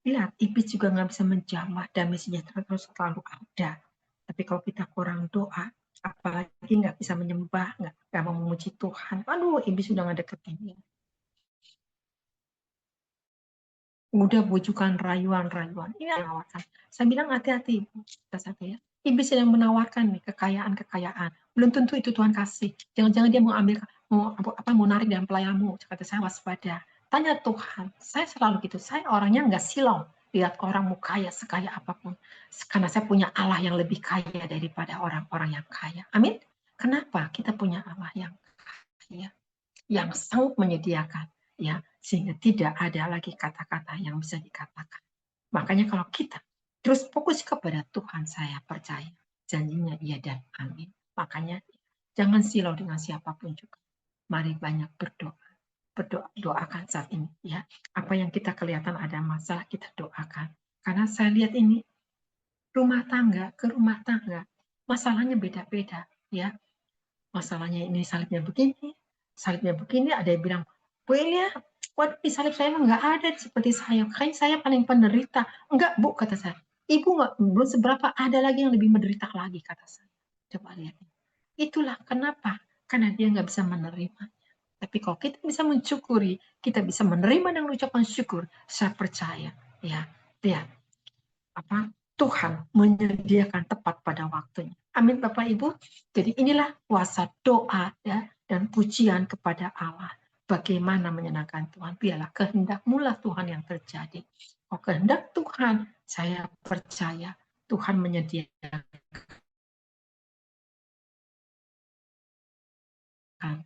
Lihat, iblis juga nggak bisa menjamah, damai sejahtera terus selalu ada. Tapi kalau kita kurang doa, apalagi nggak bisa menyembah, nggak mau memuji Tuhan. Aduh, iblis sudah ngedeketin dia. Udah bujukan rayuan-rayuan. Ini menawarkan. Saya bilang hati-hati, kata saya. Iblis sedang menawarkan nih kekayaan-kekayaan. Belum tentu itu Tuhan kasih. Jangan-jangan dia mau ambil, mau narik dalam pelayanmu. Kata saya, waspada. Tanya Tuhan. Saya selalu gitu. Saya orangnya nggak silau. Lihat orang mau kaya sekaya apapun. Karena saya punya Allah yang lebih kaya daripada orang-orang yang kaya. Amin. Kenapa kita punya Allah yang kaya? Yang sanggup menyediakan, ya, sehingga tidak ada lagi kata-kata yang bisa dikatakan. Makanya kalau kita terus fokus kepada Tuhan, saya percaya janjinya iya dan amin. Makanya jangan silau dengan siapapun juga. Mari banyak berdoa. Doakan saat ini, ya. Apa yang kita kelihatan ada masalah, kita doakan. Karena saya lihat ini rumah tangga ke rumah tangga, masalahnya beda-beda, ya. Masalahnya ini salibnya begini, ada yang bilang, Bu Elia, waduh di salib saya nggak ada seperti saya, kayaknya saya paling penderita. Enggak, Bu, kata saya. Ibu nggak, belum seberapa, ada lagi yang lebih menderita lagi, kata saya. Coba lihat. Itulah kenapa, karena dia nggak bisa menerima. Tapi kalau kita bisa mensyukuri, kita bisa menerima dan mengucapkan syukur, saya percaya, ya, Tuhan menyediakan tepat pada waktunya. Amin Bapak Ibu. Jadi inilah kuasa doa, ya, dan pujian kepada Allah. Bagaimana menyenangkan Tuhan. Biarlah kehendak-Mu lah Tuhan yang terjadi. Oh, kehendak Tuhan, saya percaya Tuhan menyediakan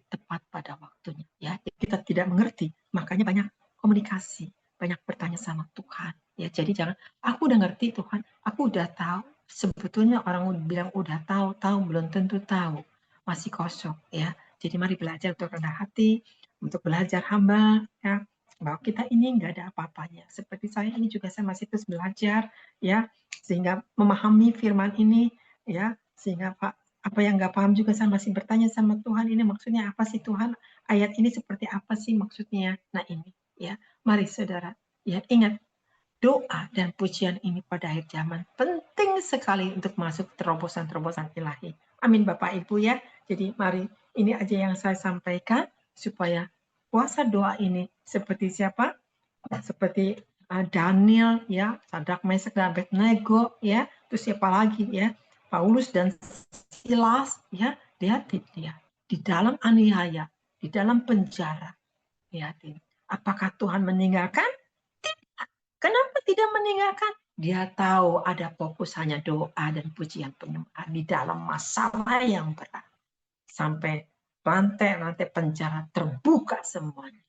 tepat pada waktunya. Ya, kita tidak mengerti, makanya banyak komunikasi, banyak bertanya sama Tuhan. Ya, jadi jangan, aku udah ngerti Tuhan, aku udah tahu. Sebetulnya orang bilang udah tahu belum tentu tahu, masih kosong. Ya, jadi mari belajar untuk rendah hati, untuk belajar hamba. Ya, bahwa kita ini nggak ada apa-apanya. Seperti saya ini juga saya masih terus belajar, ya, sehingga memahami firman ini, ya, sehingga Pak apa yang nggak paham juga saya masih bertanya sama Tuhan, ini maksudnya apa sih Tuhan? Ayat ini seperti apa sih maksudnya? Nah ini, ya, mari saudara, ya, ingat doa dan pujian ini pada akhir zaman penting sekali untuk masuk terobosan-terobosan ilahi. Amin Bapak Ibu ya. Jadi mari ini aja yang saya sampaikan supaya puasa doa ini seperti siapa? Seperti Daniel ya, Sadrak Mesak dan Abednego ya, terus siapa lagi ya? Paulus dan Silas ya, lihat dia di dalam aniaya, di dalam penjara. Lihatin, apakah Tuhan meninggalkan? Tidak. Kenapa tidak meninggalkan? Dia tahu ada fokus hanya doa dan pujian penyembahan di dalam masalah yang berat. Sampai rantai penjara terbuka semuanya.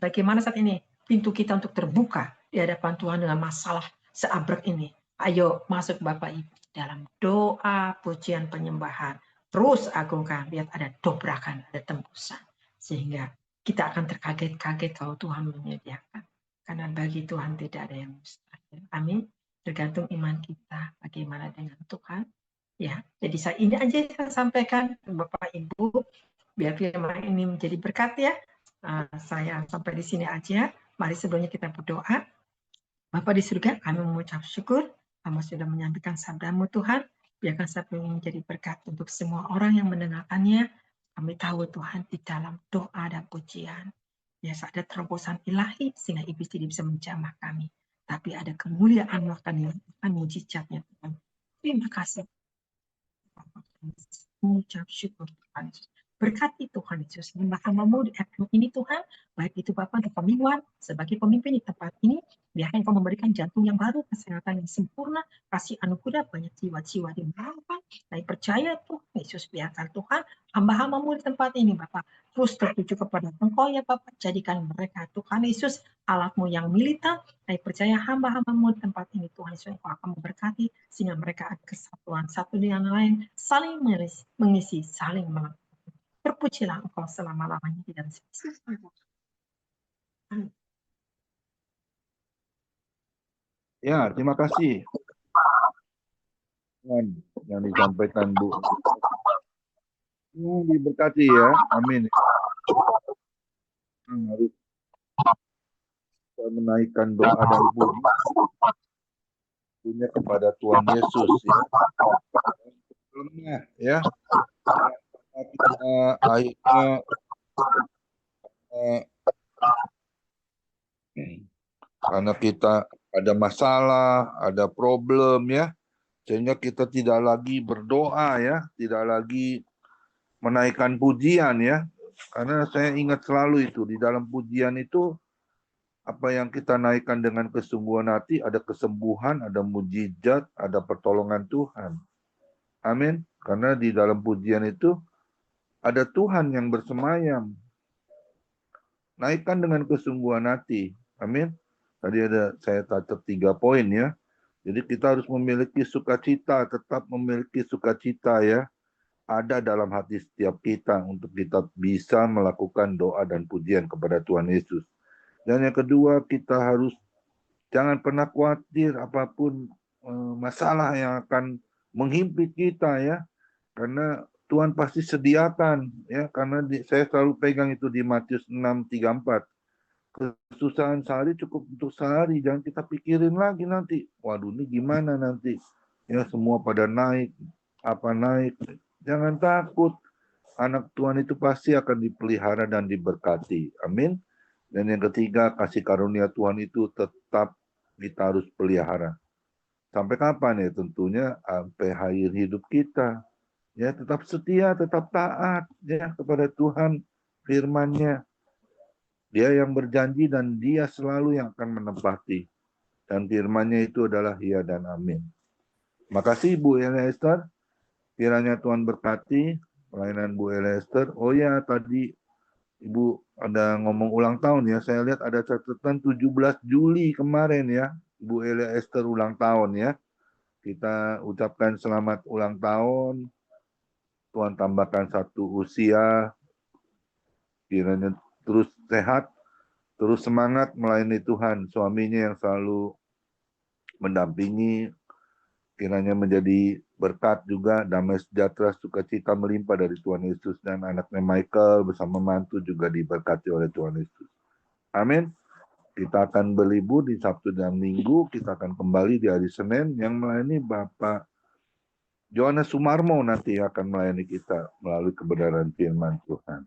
Bagaimana saat ini pintu kita untuk terbuka di hadapan Tuhan dengan masalah seabrek ini? Ayo masuk Bapak Ibu dalam doa, pujian, penyembahan. Terus agungkan, lihat ada dobrakan, ada tembusan. Sehingga kita akan terkaget-kaget kalau Tuhan menyediakan. Karena bagi Tuhan tidak ada yang mustahil. Amin. Tergantung iman kita bagaimana dengan Tuhan. Ya, jadi saya ini aja saya sampaikan Bapak Ibu, biar firman ini menjadi berkat ya. Saya sampai di sini aja. Mari sebelumnya kita berdoa. Bapa di surga, kami mengucap syukur. Kamu sudah menyampaikan sabda-Mu Tuhan. Biarkan sabda ini menjadi berkat untuk semua orang yang mendengarkannya. Kami tahu Tuhan di dalam doa dan pujian. Biasa ada terobosan ilahi sehingga iblis tidak bisa menjamah kami. Tapi ada kemuliaan waktu dan mujizatnya Tuhan. Terima kasih. Mengucap syukur Tuhan Yesus. Berkati Tuhan Yesus, hamba-hamba-Mu di FM ini Tuhan, baik itu Bapak untuk pemimpin, sebagai pemimpin di tempat ini, biarkan Engkau memberikan jantung yang baru, kesehatan yang sempurna, kasih anugerah, banyak jiwa-jiwa dibenarkan, dan percaya Tuhan Yesus, biarkan Tuhan, hamba-hamba-Mu di tempat ini Bapak, terus tertuju kepada Engkau ya Bapak, jadikan mereka Tuhan Yesus, alat-Mu yang militan, dan percaya hamba-hamba-Mu di tempat ini Tuhan Yesus, Engkau akan memberkati, sehingga mereka ada kesatuan satu dengan lain, saling mengisi, saling melengkapi. Terpujilah Engkau selama-lamanya di dalam hidup. Ya, terima kasih yang disampaikan Bu. Diberkati ya, amin. Mari kita menaikkan doa dan puji kepada Tuhan Yesus ya. lemah ya. Kita akhirnya eh, karena kita ada masalah, ada problem ya, sehingga kita tidak lagi berdoa ya, tidak lagi menaikkan pujian ya. Karena saya ingat selalu itu di dalam pujian itu apa yang kita naikkan dengan kesungguhan hati, ada kesembuhan, ada mujizat, ada pertolongan Tuhan. Amin. Karena di dalam pujian itu ada Tuhan yang bersemayam. Naikkan dengan kesungguhan hati. Amin. Tadi ada saya catat 3 poin ya. Jadi kita harus memiliki sukacita, tetap memiliki sukacita ya. Ada dalam hati setiap kita untuk kita bisa melakukan doa dan pujian kepada Tuhan Yesus. Dan yang kedua, kita harus jangan pernah khawatir apapun masalah yang akan menghimpit kita ya. Karena Tuhan pasti sediakan ya, karena saya selalu pegang itu di Matius 6:34. Kesusahan sehari cukup untuk sehari, jangan kita pikirin lagi nanti. Waduh, ini gimana nanti? Ya semua pada naik, apa naik. Jangan takut. Anak Tuhan itu pasti akan dipelihara dan diberkati. Amin. Dan yang ketiga, kasih karunia Tuhan itu tetap kita harus pelihara. Sampai kapan ya? Tentunya sampai akhir hidup kita. Ya, tetap setia, tetap taat ya kepada Tuhan, firman-Nya. Dia yang berjanji dan dia selalu yang akan menepati. Dan firman-Nya itu adalah ya dan amin. Makasih Bu Elia Esther. Kiranya Tuhan berkati pelayanan Bu Elia Esther. Oh ya, tadi Ibu ada ngomong ulang tahun ya. Saya lihat ada catatan 17 Juli kemarin ya. Ibu Elia Esther ulang tahun ya. Kita ucapkan selamat ulang tahun. Tuhan tambahkan 1 usia. Kiranya terus sehat, terus semangat melayani Tuhan. Suaminya yang selalu mendampingi. Kiranya menjadi berkat juga, damai sejahtera, sukacita melimpah dari Tuhan Yesus. Dan anaknya Michael bersama mantu juga diberkati oleh Tuhan Yesus. Amin. Kita akan berlibur di Sabtu dan Minggu. Kita akan kembali di hari Senin yang melayani Bapak Johannes Sumarmo nanti akan melayani kita melalui kebenaran firman Tuhan.